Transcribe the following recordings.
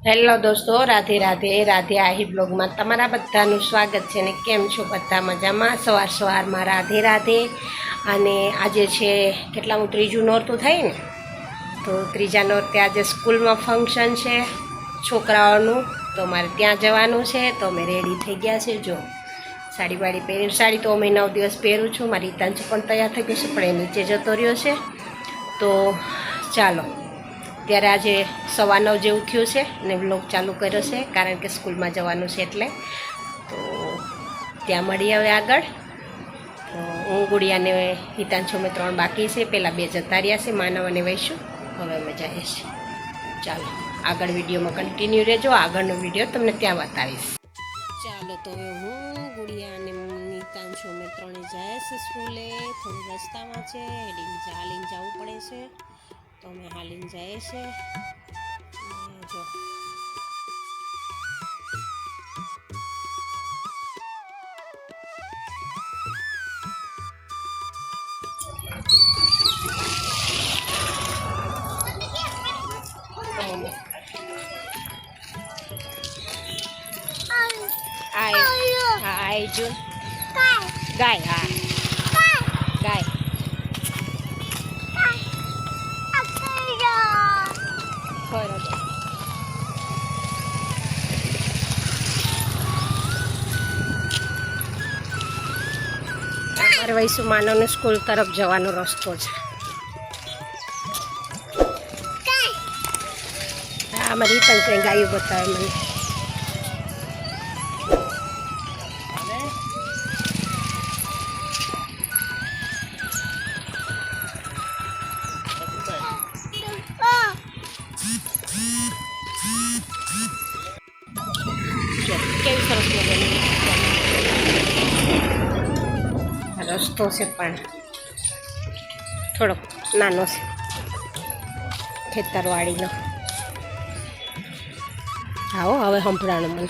Hello દોસ્તો, રાધે રાધે. રાધે આહી બ્લોગમાં તમારા બધાનું સ્વાગત છે. ને કેમ છો બધા? મજામાં? સવારમાં રાધે રાધે. અને આજે છે કેટલામું ત્રીજું નોરતું થાય ને, તો ત્રીજા નોરતે આજે સ્કૂલમાં ફંક્શન છે છોકરાઓનું, તો મારે ત્યાં જવાનું છે. તો અમે રેડી થઈ ગયા છે. જો સાડી વાડી પહેરી, સાડી તો અમે 9 દિવસ પહેરું છું. મારી હિતાંશુ પણ તૈયાર થઈ ગઈ છે, પણ એ નીચે જતો રહ્યો છે. તો ચાલો, ત્યારે આજે 9:15 જેવું થયું છે અને બ્લોગ ચાલુ કર્યો છે, કારણ કે સ્કૂલમાં જવાનું છે એટલે. તો ત્યાં મળી હવે આગળ. તો હું ગુડિયાને હિતાંશુ અમે 3 બાકી છે. પહેલાં 2 જતા રહ્યા છે, માનવ અને વૈશું. હવે અમે જઈએ છીએ. ચાલો આગળ વિડીયોમાં કન્ટિન્યુ રહેજો. આગળનો વિડીયો તમને ત્યાં બતાવીશ. ચાલો, તો હવે હું ગુડિયા અને હિતાંશુ અમે 3 જાય છે સ્કૂલે. થોડું રસ્તામાં છે, હાલીને જવું પડે છે, તો અમે હાલીને જઈએ છીએ. જો આય જો ગાય, હા ગાય. અમારે વૈસુ માનવને સ્કૂલ તરફ જવાનો રસ્તો છે. હા, મારી રીતન ગાયું બતાવે મને. કેવી સરસ મજાની રસ્તો છે, પણ થોડોક નાનો છે, ખેતરવાડીનો. આવો હવે સંભળાણું મને.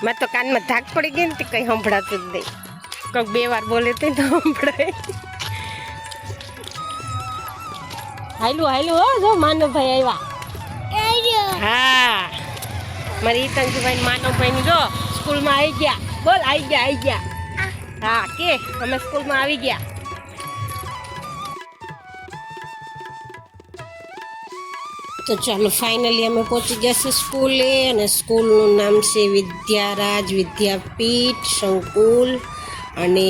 મેં તો કાનમાં ધાક પડી ગઈ ને, કંઈ સંભળાતું જ નહીં. કંઈક 2 વાર બોલે તે તો સંભળાય. હાયલું હો, જો માનવભાઈ આવ્યા. હા, મારી હિતાંશુભાઈ માનવભાઈ જો સ્કૂલમાં આવી ગયા. બોલ, આવી ગયા. હા, કે અમે સ્કૂલમાં આવી ગયા. તો ચાલો, ફાઇનલી અમે પહોંચી ગયા છે સ્કૂલે. અને સ્કૂલનું નામ છે વિદ્યારાજ વિદ્યાપીઠ સંકુલ. અને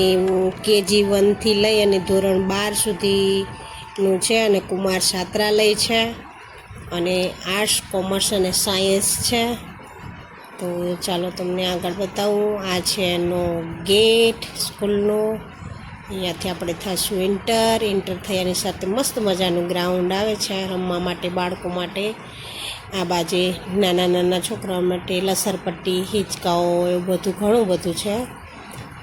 KG 1 થી લઈ અને ધોરણ 12 સુધીનું છે. અને કુમાર છાત્રાલય છે. અને આર્ટ્સ, કોમર્સ અને સાયન્સ છે. તો ચાલો તમને આગળ બતાવું. આ છે એનો ગેટ સ્કૂલનો. અહીંયાથી આપણે થઈશું એન્ટર થયાની સાથે મસ્ત મજાનું ગ્રાઉન્ડ આવે છે રમવા માટે, બાળકો માટે. આ બાજુ નાના છોકરાઓ માટે લસરપટ્ટી, હિંચકાઓ, એવું બધું ઘણું બધું છે.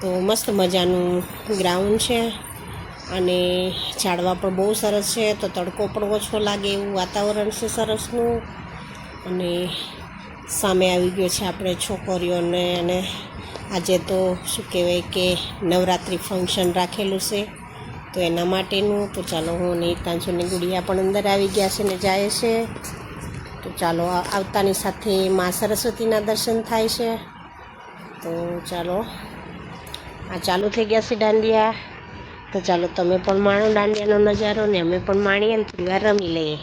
તો મસ્ત મજાનું ગ્રાઉન્ડ છે. અને ઝાડવા પણ બહુ સરસ છે, તો તડકો પણ ઓછો લાગે એવું વાતાવરણ છે સરસનું. અને સામે આવી ગયો છે આપણે છોકરીઓને. અને આજે તો શું કહેવાય કે નવરાત્રિ ફંક્શન રાખેલું છે, તો એના માટેનું. તો ચાલો, હું ને હિતાંશુની ગુડિયા પણ અંદર આવી ગયા છે ને જાય છે. તો ચાલો, આવતાની સાથે મા સરસ્વતીના દર્શન થાય છે. તો ચાલો, આ ચાલુ થઈ ગયા છે દાંડિયા. તો ચાલો, તમે પણ માણો દાંડિયાનો નજારો, ને અમે પણ માણીએ ને થોડી વાર રમી લઈએ.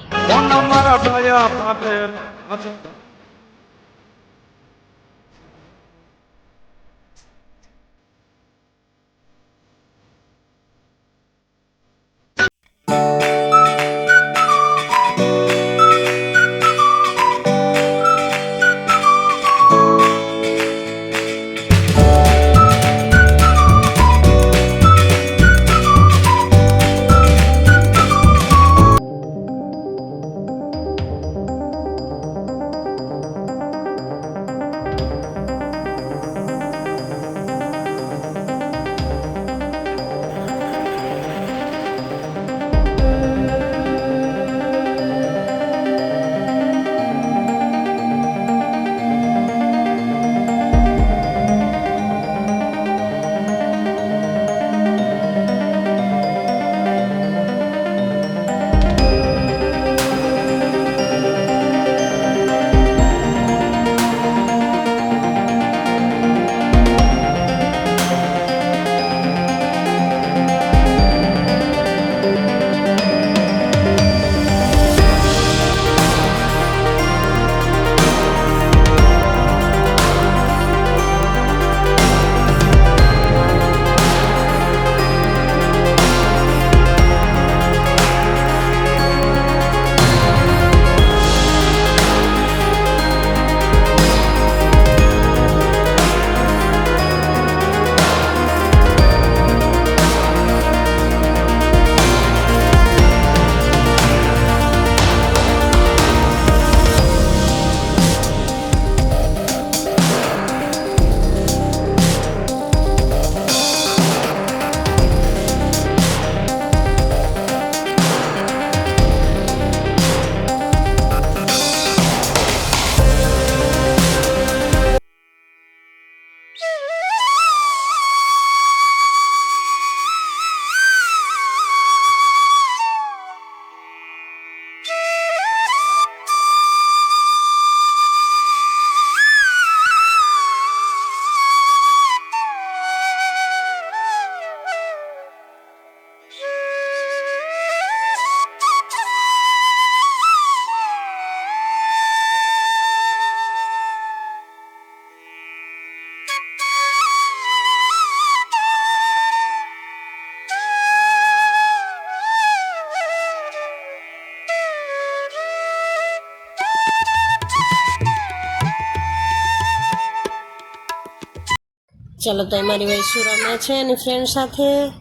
ચાલો તો મારી વૈસુ રમે છે એની ફ્રેન્ડ સાથે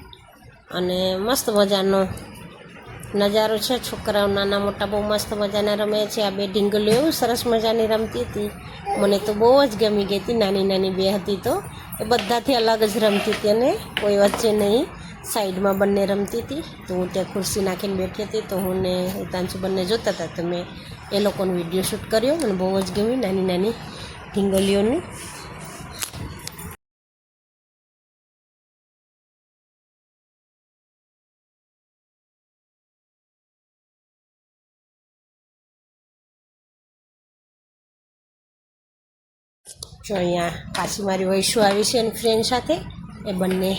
અને મસ્ત મજાનો નજારો છે. છોકરાઓ નાના મોટા બહુ મસ્ત મજાના રમે છે. આ બે ઢીંગલીઓ એવું સરસ મજાની રમતી હતી. મને તો બહુ જ ગમી ગઈ હતી. નાની નાની બે હતી તો એ બધાથી અલગ જ રમતી હતી અને કોઈ વચ્ચે નહીં, સાઈડમાં બંને રમતી હતી. તો હું ત્યાં ખુરશી નાખીને બેઠી હતી તો હું ને હિતાંશુ બંને જોતા હતા તો મેં એ લોકોનો વિડીયો શૂટ કર્યો. મને બહુ જ ગમી નાની નાની ઢીંગલીઓની. જો અહીંયા પાછી મારી વૈશુ આવી છે એની ફ્રેન્ડ સાથે, એ બંને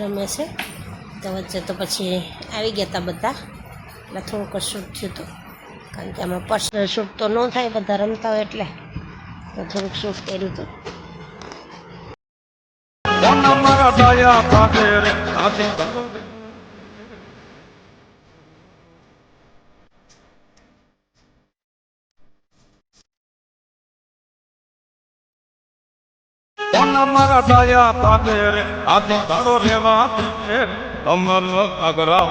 રમે છે. તો વચ્ચે તો પછી આવી ગયા હતા બધા, એટલે થોડુંક શૂટ થયું હતું, કારણ કે આમાં પર્સનલ શૂટ તો ન થાય, બધા રમતા હોય એટલે તો થોડુંક શૂટ કર્યું હતું. મારા દયા પાકે રે આદિ તારો રેવા અમર અગરા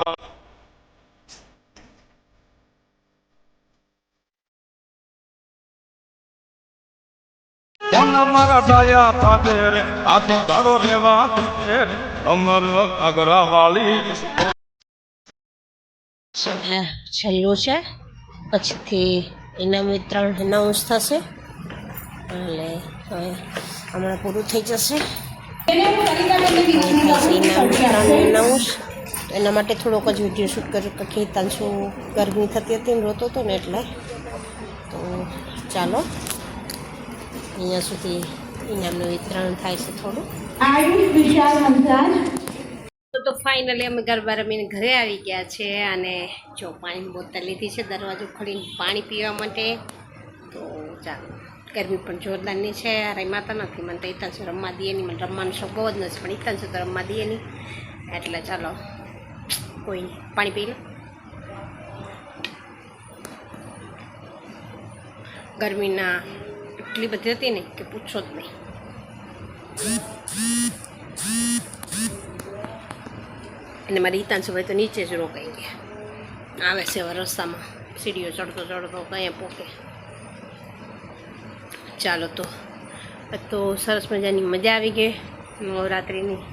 મારા દયા પાકે રે આદિ તારો રેવા અમર અગરા વાલી. છેલ્લું છે, પછીથી ઇનામ વિતરણ એનાઉન્સ થશે, એટલે હવે હમણાં પૂરું થઈ જશે. ઇનામ વિતરણ એનાઉન્સ, એના માટે થોડોક જ વિડીયો શૂટ કર્યો કે હિતાંશુ ગરમી થતી હતી ને રોતો હતો ને એટલે. તો ચાલો અહીંયા સુધી ઇનામનું વિતરણ થાય છે થોડું. તો ફાઇનલી અમે ગરબા રમીને ઘરે આવી ગયા છે અને જો પાણીની બોટલ લીધી છે દરવાજો ખોલીને પાણી પીવા માટે. તો ચાલો, ગરમી પણ જોરદારની છે. રમાતા નથી, મને તો હિતાંશુ રમવા દઈએ નહીં, મને રમવાનો શોખ બહુ જ નથી, પણ હિતાંશુ તો રમવા દઈએ નહીં, એટલે ચાલો કોઈ નહીં, પાણી પી લો. ગરમીના એટલી બધી હતી ને કે પૂછો જ નહીં. અને મારી હિતાંશુભાઈ તો નીચે જ રોકાઈ ગયા, આવે છે હવે રસ્તામાં, સીડીઓ ચડતો ચડતો કંઈ પોકે. ચાલો તો સરસ મજાની મજા આવી ગઈ નવરાત્રિની.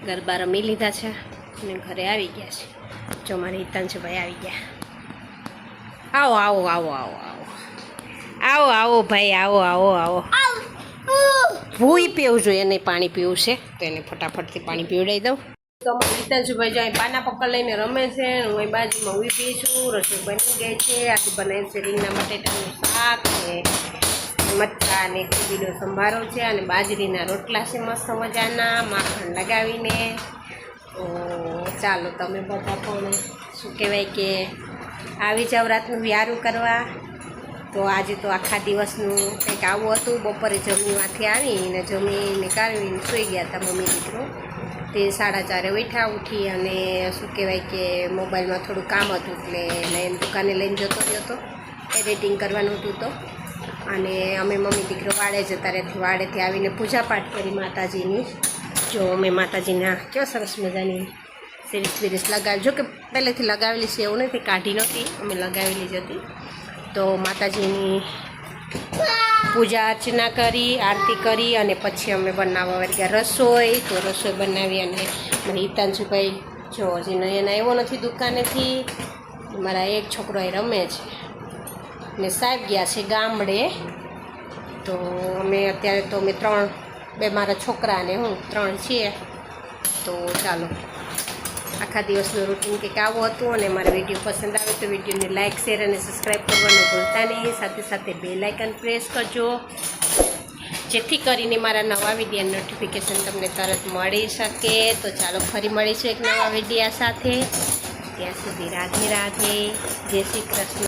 ગરબા રમી લીધા છે અને ઘરે આવી ગયા છે. જો મારી હિતાંશુભાઈ આવી ગયા. આવો આવો આવો આવો આવો આવો આવો ભાઈ, આવો આવો આવો. ભૂઈ પીવું જોઈએ, એને પાણી પીવું છે તો એને ફટાફટથી પાણી પીવડાવી દઉં. તો હિતાંશુભાઈ જો અહીં પાના પકડ લઈને રમે છે, હું અહીં બાજુમાં ઊભી છું. રસોઈ બની ગઈ છે, આજે બનાવ્યું છે રીંગણા બટેટાનું શાક ને મરચાં અને કોબીનો સંભારો છે અને બાજરીના રોટલા છે મસ્ત મજાના માખણ લગાવીને. તો ચાલો તમે બધા પણ શું કહેવાય કે આવી જાવ રાતનું વ્યારું કરવા. તો આજે તો આખા દિવસનું કંઈક આવું હતું. બપોરે જમણીમાંથી આવીને જમીને કાઢવીને સૂઈ ગયા હતા મમ્મી દીકરો. તે 4:30 ઉઠી અને શું કહેવાય કે મોબાઈલમાં થોડું કામ હતું એટલે લઈને દુકાને લઈને જતો રહ્યો હતો, એડિટિંગ કરવાનું હતું તો. અને અમે મમ્મી દીકરો વાડે જતા રહેતી, વાડેથી આવીને પૂજાપાઠ કરી માતાજીની. જો અમે માતાજીના કેવો સરસ મજાની સિરીસ લગાવી, જો કે પહેલેથી લગાવેલી છે એવું નથી, કાઢી નહોતી, અમે લગાવેલી જ હતી. તો માતાજીની પૂજા અર્ચના કરી, આરતી કરી અને પછી અમે બનાવવા ગયા રસોઈ. તો રસોઈ બનાવી અને મારી હિતાંશુભાઈ જો હજી નયન આવ્યો નથી દુકાનેથી, મારા એક છોકરો એ રમે છે ને સાહેબ ગયા છે ગામડે. તો અમે અત્યારે તો અમે બે મારા છોકરા અને હું 3 છીએ. તો ચાલો આખા દિવસનું રૂટીન કંઈક આવું હતું. અને મારો વિડીયો પસંદ આવે તો વિડીયોને લાઇક, શેર અને સબસ્ક્રાઈબ કરવાનું ભૂલતા નહીં. સાથે સાથે બેલ આઇકન પ્રેસ કરજો, જેથી કરીને મારા નવા વિડીયોની નોટિફિકેશન તમને તરત મળી શકે. તો ચાલો ફરી મળીશું એક નવા વિડીયો સાથે. ત્યાં સુધી રાધે રાધે, જય શ્રી કૃષ્ણ.